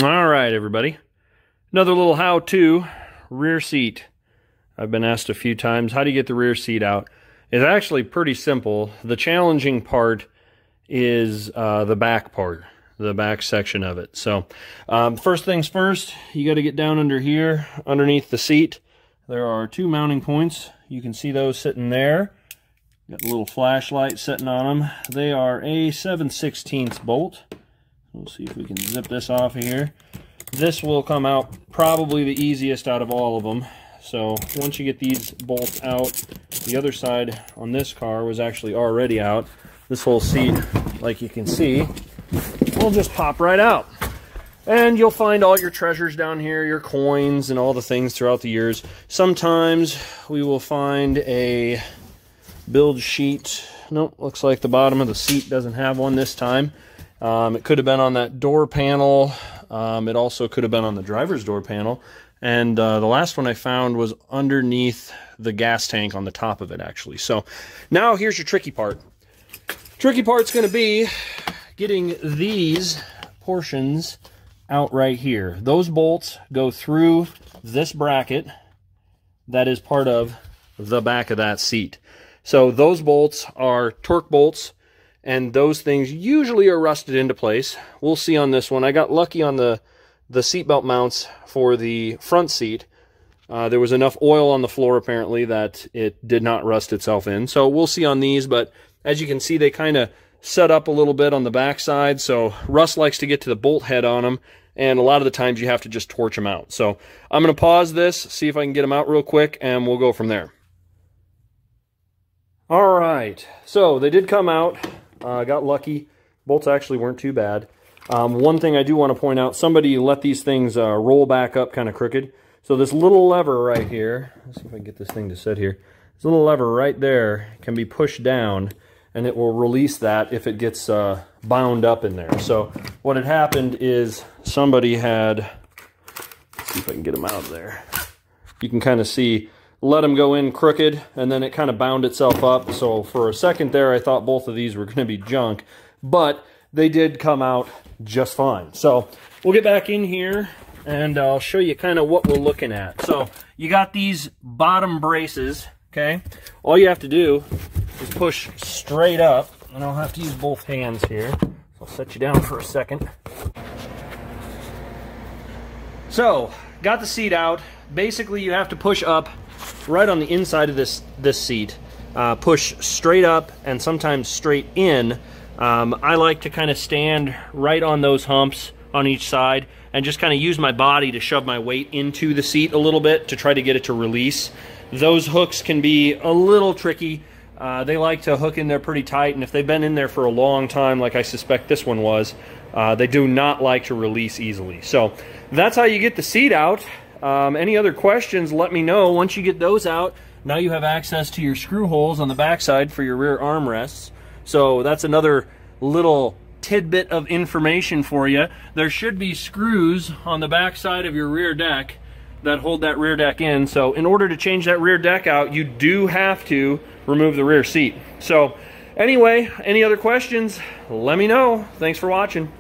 All right, everybody. Another little how-to rear seat. I've been asked a few times, how do you get the rear seat out? It's actually pretty simple. The challenging part is the back part, the back section of it. So first things first, you got to get down under here, underneath the seat. There are two mounting points. You can see those sitting there. Got a little flashlight sitting on them. They are a 7/16 bolt. We'll see if we can zip this off of here. This will come out probably the easiest out of all of them. So once you get these bolts out, the other side on this car was actually already out. This whole seat, like you can see, will just pop right out. And you'll find all your treasures down here, your coins and all the things throughout the years. Sometimes we will find a build sheet. Nope, looks like the bottom of the seat doesn't have one this time. It could have been on that door panel. It also could have been on the driver's door panel. And the last one I found was underneath the gas tank on the top of it, actually. So now here's your tricky part. Tricky part's going to be getting these portions out right here. Those bolts go through this bracket that is part of the back of that seat. So those bolts are torque bolts, and those things usually are rusted into place. We'll see on this one. I got lucky on the seatbelt mounts for the front seat. There was enough oil on the floor apparently that it did not rust itself in. So we'll see on these, but as you can see, they kind of set up a little bit on the back side. So rust likes to get to the bolt head on them, and a lot of the times you have to just torch them out. So I'm going to pause this, see if I can get them out real quick, and we'll go from there. All right, so they did come out. Got lucky. Bolts actually weren't too bad. One thing I do want to point out, somebody let these things roll back up kind of crooked. So this little lever right here, let's see if I can get this thing to sit here. This little lever right there can be pushed down, and it will release that if it gets bound up in there. So what had happened is somebody had, let's see if I can get them out of there. You can kind of see, let them go in crooked, and then it kind of bound itself up. So for a second there, I thought both of these were going to be junk, but they did come out just fine. So we'll get back in here, and I'll show you kind of what we're looking at. So you got these bottom braces, okay? All you have to do is push straight up, and I'll have to use both hands here. I'll set you down for a second. So, got the seat out. Basically, you have to push up right on the inside of this seat. Push straight up and sometimes straight in. I like to kind of stand right on those humps on each side and just kind of use my body to shove my weight into the seat a little bit to try to get it to release. Those hooks can be a little tricky. They like to hook in there pretty tight, and if they've been in there for a long time, like I suspect this one was, they do not like to release easily. So that's how you get the seat out. Any other questions, let me know. Once you get those out, now you have access to your screw holes on the backside for your rear armrests. So that's another little tidbit of information for you. There should be screws on the backside of your rear deck that hold that rear deck in. So in order to change that rear deck out, you do have to remove the rear seat. So anyway, any other questions, let me know. Thanks for watching.